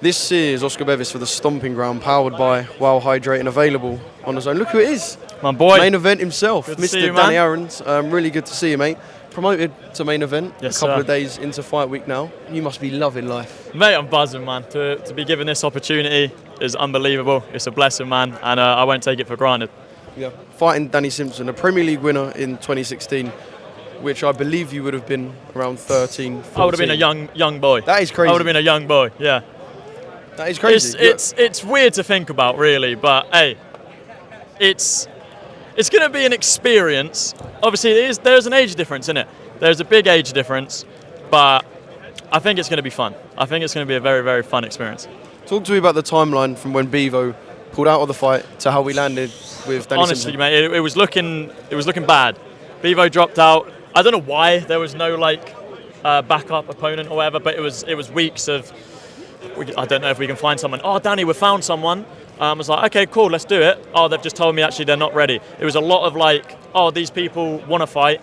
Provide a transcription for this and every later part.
This is Oscar Bevis for the Stomping Ground, powered by Wow Hydrate and available on DAZN. Look who it is. My boy. Main event himself, Good Mr. you, Danny Aaron's. Really good to see you, mate. Promoted to main event Yes, a couple sir. of days into fight week now. You must be loving life. Mate, I'm buzzing, man. To be given this opportunity is unbelievable. It's a blessing, man, and I won't take it for granted. Yeah. Fighting Danny Simpson, a Premier League winner in 2016, which I believe you would have been around 13, 14. I would have been a young boy. That is crazy. I would have been a young boy, yeah. That is crazy. It's weird to think about, really, but hey, it's going to be an experience. Obviously, there's an age difference in it. There's a big age difference, but I think it's going to be fun. I think it's going to be a very, very fun experience. Talk to me about the timeline from when Bevo pulled out of the fight to how we landed with Danny Honestly, Simpson. mate, it was looking bad. Bevo dropped out. I don't know why there was no backup opponent or whatever, but it was weeks of. I don't know if we can find someone. Oh, Danny, we found someone. I was like, okay, cool, let's do it. Oh, they've just told me actually they're not ready. It was a lot of these people want to fight.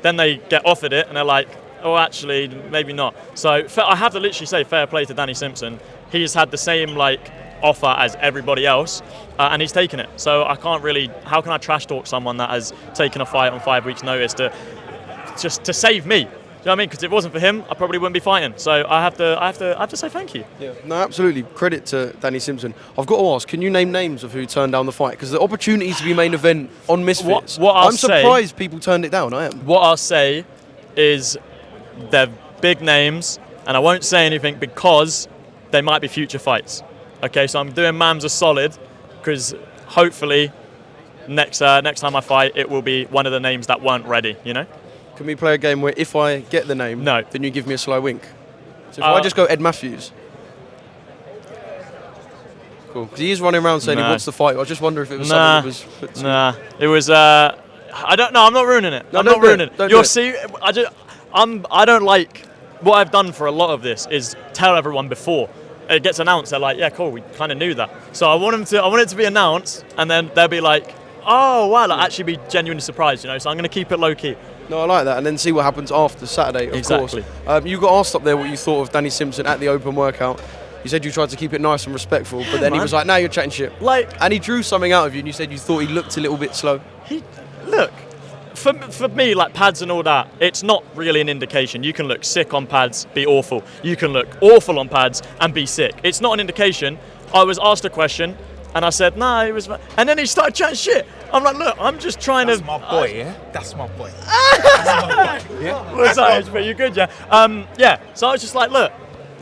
Then they get offered it and they're like, oh, actually, maybe not. So I have to literally say fair play to Danny Simpson. He's had the same offer as everybody else, and he's taken it. So I can't really. How can I trash talk someone that has taken a fight on 5 weeks' notice to save me? You know what I mean? Because if it wasn't for him, I probably wouldn't be fighting. So I have to say thank you. Yeah, no, absolutely. Credit to Danny Simpson. I've got to ask, can you name names of who turned down the fight? Because the opportunity to be main event on Misfits, I'm surprised people turned it down. I am. What I'll say is they're big names, and I won't say anything because they might be future fights. Okay, so I'm doing Mams a solid because hopefully next time I fight, it will be one of the names that weren't ready. You know. Can we play a game where if I get the name, no, then you give me a sly wink? So if I just go Ed Matthews. Cool. Because he is running around saying he wants to fight. I just wonder if it was something that was put to it was. I don't know. I'm not ruining it. No, I'm not ruining it. You'll see. I don't like what I've done for a lot of this is tell everyone before it gets announced. They're like, yeah, cool. We kind of knew that. So I want it to be announced, and then they'll be like, oh wow, actually be genuinely surprised. You know. So I'm going to keep it low key. No, I like that, and then see what happens after Saturday, of course. You got asked up there what you thought of Danny Simpson at the open workout. You said you tried to keep it nice and respectful, but then he was like, now you're chatting shit. And he drew something out of you, and you said you thought he looked a little bit slow. Look, for me, pads and all that, it's not really an indication. You can look sick on pads, be awful. You can look awful on pads and be sick. It's not an indication. I was asked a question, and I said, nah, it was... And then he started chatting shit. I'm like, look, I'm just trying That's my boy, yeah? That's my boy. Yeah? What's that? But you good, yeah? Yeah, so I was just like, look,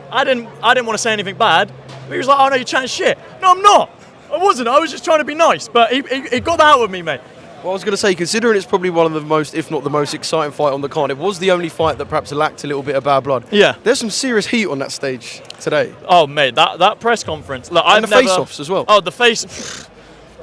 I didn't want to say anything bad. But he was like, oh, no, you're chatting shit. No, I'm not. I wasn't. I was just trying to be nice. But he got that out with me, mate. Well, I was going to say, considering it's probably one of the most, if not the most exciting fight on the card, it was the only fight that perhaps lacked a little bit of bad blood. Yeah. There's some serious heat on that stage today. Oh, mate, that press conference. Look, and the face-offs as well. Oh, the face...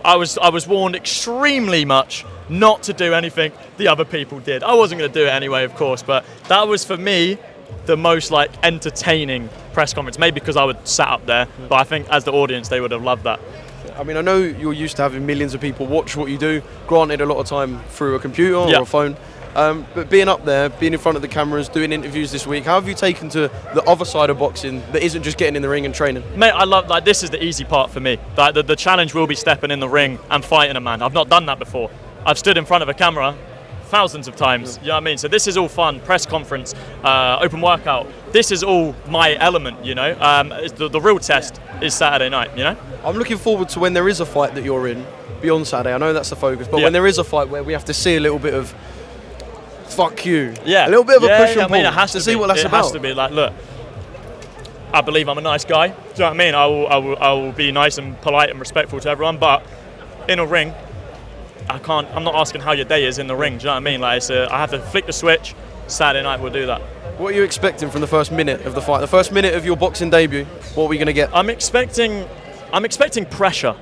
I was warned extremely much not to do anything the other people did. I wasn't going to do it anyway, of course, but that was, for me, the most entertaining press conference. Maybe because I would sat up there, but I think as the audience, they would have loved that. I mean, I know you're used to having millions of people watch what you do, granted a lot of time through a computer or a phone, but being up there, being in front of the cameras, doing interviews this week, how have you taken to the other side of boxing that isn't just getting in the ring and training? Mate, I love, this is the easy part for me. The challenge will be stepping in the ring and fighting a man. I've not done that before. I've stood in front of a camera thousands of times, you know what I mean? So this is all fun, press conference, open workout. This is all my element, you know? The real test is Saturday night, you know? I'm looking forward to when there is a fight that you're in, beyond Saturday. I know that's the focus, but when there is a fight where we have to see a little bit of fuck you. Yeah. A little bit of a push and pull. I mean, it has to see what that's about. It has to be look, I believe I'm a nice guy. Do you know what I mean? I will be nice and polite and respectful to everyone, but in a ring, I'm not asking how your day is in the ring. Do you know what I mean? I have to flick the switch. Saturday night we'll do that. What are you expecting from the first minute of the fight? The first minute of your boxing debut, what are we going to get? I'm expecting pressure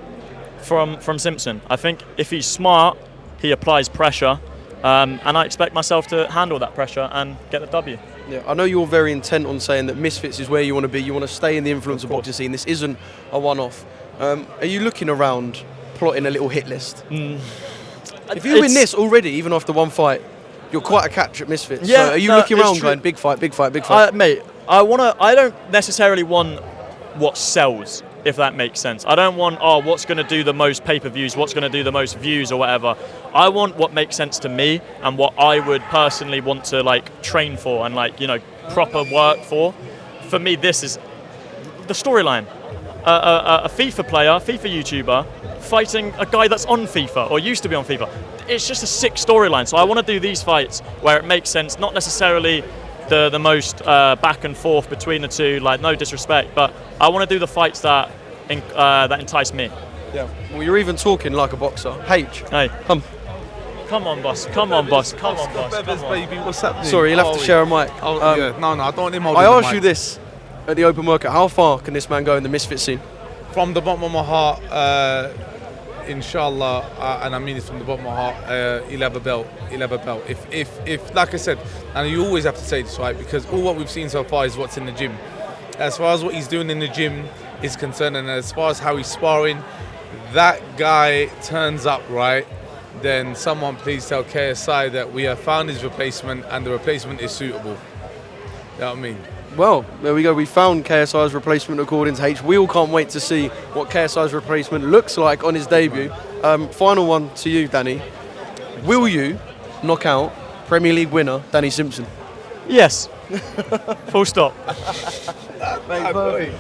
from Simpson. I think if he's smart, he applies pressure. And I expect myself to handle that pressure and get the W. Yeah, I know you're very intent on saying that Misfits is where you want to be. You want to stay in the influencer boxing scene. This isn't a one-off. Are you looking around, plotting a little hit list? If you win this already, even after one fight, you're quite a catch at Misfits. Yeah, so are you looking around going, big fight, big fight, big fight? Mate, I don't necessarily want what sells, if that makes sense. I don't want, what's going to do the most pay-per-views, what's going to do the most views or whatever. I want what makes sense to me and what I would personally want to like train for and like, you know, proper work for. For me, this is the storyline. A FIFA player, FIFA YouTuber, fighting a guy that's on FIFA or used to be on FIFA. It's just a sick storyline. So I want to do these fights where it makes sense, not necessarily the most back and forth between the two, like no disrespect, but I want to do the fights that entice me. Yeah. Well, you're even talking like a boxer. H. Hey, Come on, boss. Come on, boss. Come on, boss. Bebbers, baby, what's happening? Sorry, you'll have to share a mic. Yeah. No, I don't want him holding I the asked mic. you this at the open workout. How far can this man go in the Misfit scene? From the bottom of my heart, inshallah, and I mean this from the bottom of my heart, he'll have a belt. If like I said, and you always have to say this, right? Because all what we've seen so far is what's in the gym. As far as what he's doing in the gym is concerned, and as far as how he's sparring, that guy turns up, right? Then someone please tell KSI that we have found his replacement and the replacement is suitable. You know what I mean? Well, there we go. We found KSI's replacement according to H. We all can't wait to see what KSI's replacement looks like on his debut. Final one to you, Danny. Will you knock out Premier League winner Danny Simpson? Yes. Full stop. Mate,